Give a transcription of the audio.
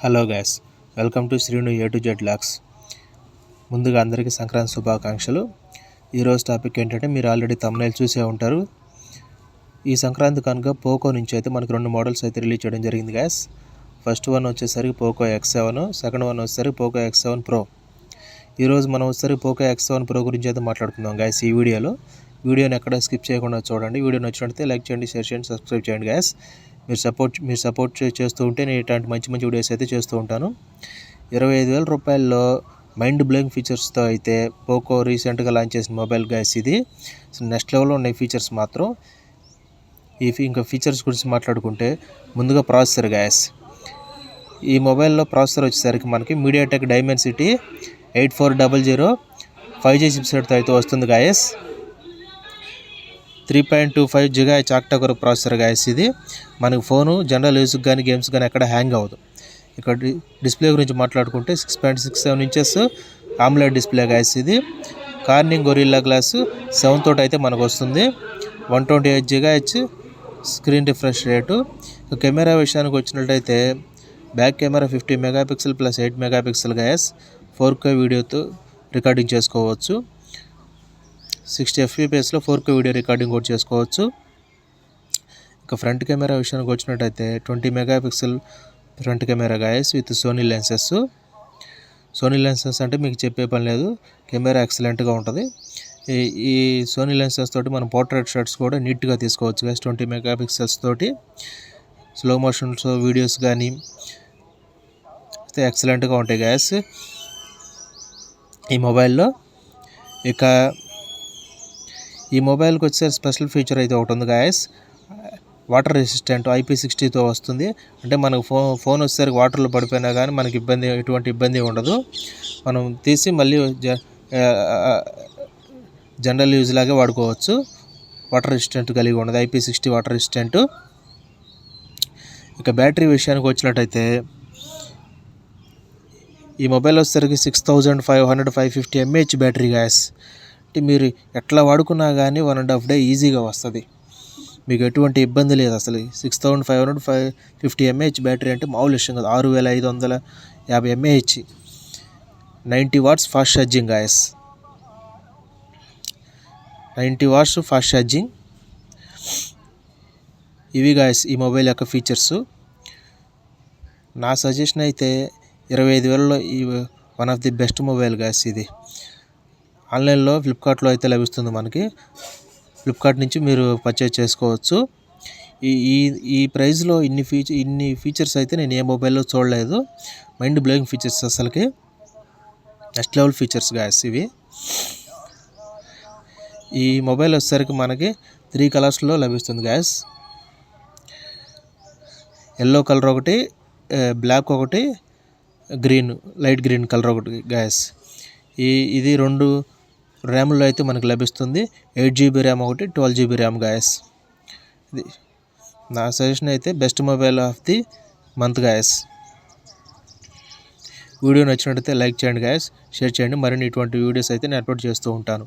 Hello guys, welcome to Srinu A to Z lakhs. ముందుగా అందరికీ సంక్రాంతి శుభాకాంక్షలు. ఈరోజు టాపిక్ ఏంటంటే, మీరు ఆల్రెడీ థంబ్నెయిల్ చూసే ఉంటారు. ఈ సంక్రాంతి కనుక పోకో నుంచి అయితే మనకు 2 మోడల్స్ అయితే రిలీజ్ చేయడం జరిగింది గైస్. ఫస్ట్ వన్ వచ్చేసరికి పోకో X7, సెకండ్ వన్ వచ్చేసరికి పోకో X7 Pro. ఈరోజు మనం వచ్చేసరికి పోకో X7 Pro గురించి అయితే మాట్లాడుకుందాం గైస్. ఈ వీడియోని ఎక్కడ స్కిప్ చేయకుండా చూడండి. వీడియో నచ్చినట్లయితే లైక్ చేయండి, షేర్ చేయండి, సబ్స్క్రైబ్ చేయండి గైస్. మీరు సపోర్ట్ చేస్తూ ఉంటే నేను ఇట్లాంటి మంచి వీడియోస్ అయితే చేస్తూ ఉంటాను. 25,000 రూపాయల్లో మైండ్ బ్లోయింగ్ ఫీచర్స్తో అయితే పోకో రీసెంట్గా లాంచ్ చేసిన మొబైల్ గైస్ ఇది. నెక్స్ట్ లెవెల్లో ఉన్నాయి ఫీచర్స్ మాత్రం. ఇంకా ఫీచర్స్ గురించి మాట్లాడుకుంటే, ముందుగా ప్రాసెసర్ గైస్. ఈ మొబైల్లో ప్రాసెసర్ వచ్చేసరికి మనకి మీడియాటెక్ డైమెన్సిటీ 8400 5G చిప్సెట్తో అయితే వస్తుంది guys. 3.25 GHz octa-core processor guys ఇది. మనకు ఫోను జనరల్ యూస్కి కానీ గేమ్స్ కానీ ఎక్కడ హ్యాంగ్ అవ్వదు. ఇక్కడ డిస్ప్లే గురించి మాట్లాడుకుంటే 6.67 ఇంచెస్ AMOLED డిస్ప్లే గాయస్ ఇది. కార్నింగ్ గొరిల్లా గ్లాస్ 7 తోటి అయితే మనకు వస్తుంది. 128 GHz screen refresh rate. Camera విషయానికి వచ్చినట్టయితే back camera 50 megapixel plus 8 megapixel guys. 4K వీడియోతో రికార్డింగ్ చేసుకోవచ్చు. 60 FPS 4K వీడియో రికార్డింగ్ కూడా చేసుకోవచ్చు. ఇంకా ఫ్రంట్ కెమెరా విషయానికి వచ్చినట్టయితే 20 మెగాపిక్సెల్ ఫ్రంట్ కెమెరా గాయస్ విత్ సోనీ లెన్సెస్ అంటే మీకు చెప్పే పని లేదు, కెమెరా ఎక్సలెంట్గా ఉంటుంది. ఈ సోనీ లెన్సెస్ తోటి మనం పోర్ట్రేట్ షాట్స్ కూడా నీట్గా తీసుకోవచ్చు గాయస్. 20 మెగాపిక్సెల్స్ తోటి స్లో మోషన్స్ వీడియోస్ కానీ ఎక్సలెంట్గా ఉంటాయి గాయస్ ఈ మొబైల్లో. ఇక ఈ మొబైల్కి వచ్చే స్పెషల్ ఫీచర్ అయితే ఒకటి ఉంది గాయస్. వాటర్ రెసిస్టెంట్ IP60తో వస్తుంది. అంటే మనకు ఫోన్ వచ్చేసరికి వాటర్లో పడిపోయినా కానీ మనకి ఎటువంటి ఇబ్బంది ఉండదు. మనం తీసి మళ్ళీ జనరల్ యూజ్ లాగే వాడుకోవచ్చు. వాటర్ రెసిస్టెంట్ కలిగి ఉండదు, IP60 వాటర్ రెసిస్టెంట్. ఇక బ్యాటరీ విషయానికి వచ్చినట్టయితే ఈ మొబైల్ వచ్చేసరికి 6550 mAh బ్యాటరీ గాయస్. అంటే మీరు ఎట్లా వాడుకున్నా కానీ 1.5 డే ఈజీగా వస్తుంది, మీకు ఎటువంటి ఇబ్బంది లేదు అసలు. 6550 mAh బ్యాటరీ అంటే మామూలు విషయం కాదు. 6550 mAh, 90 watts fast charging guys. 90 watts fast charging. ఇవి గాయస్ ఈ మొబైల్ యొక్క ఫీచర్స్. నా సజెషన్ అయితే 25,000లో ఈ one of the best mobile guys ఇది. ఆన్లైన్లో ఫ్లిప్కార్ట్లో అయితే లభిస్తుంది మనకి. ఫ్లిప్కార్ట్ నుంచి మీరు పర్చేజ్ చేసుకోవచ్చు. ఈ ప్రైస్లో ఇన్ని ఫీచర్స్ అయితే నేను ఏ మొబైల్లో చూడలేదు. మైండ్ బ్లోయింగ్ ఫీచర్స్, అసలుకి నెక్స్ట్ లెవెల్ ఫీచర్స్ గాయస్ ఇవి. ఈ మొబైల్ వచ్చేసరికి మనకి 3 కలర్స్లో లభిస్తుంది గాయస్. ఎల్లో కలర్ ఒకటి, బ్లాక్ ఒకటి, గ్రీన్, లైట్ గ్రీన్ కలర్ ఒకటి గాయస్. ఇది 2 ర్యామ్లో అయితే మనకు లభిస్తుంది. 8GB ర్యామ్ ఒకటి, 12GB ర్యామ్ గాయస్. ఇది నా సజెషన్ అయితే best mobile off the month guys. Video నచ్చినట్టయితే లైక్ చేయండి గాయస్, షేర్ చేయండి. మరిన్ని ఇటువంటి వీడియోస్ అయితే నేను అప్లోడ్ చేస్తూ ఉంటాను.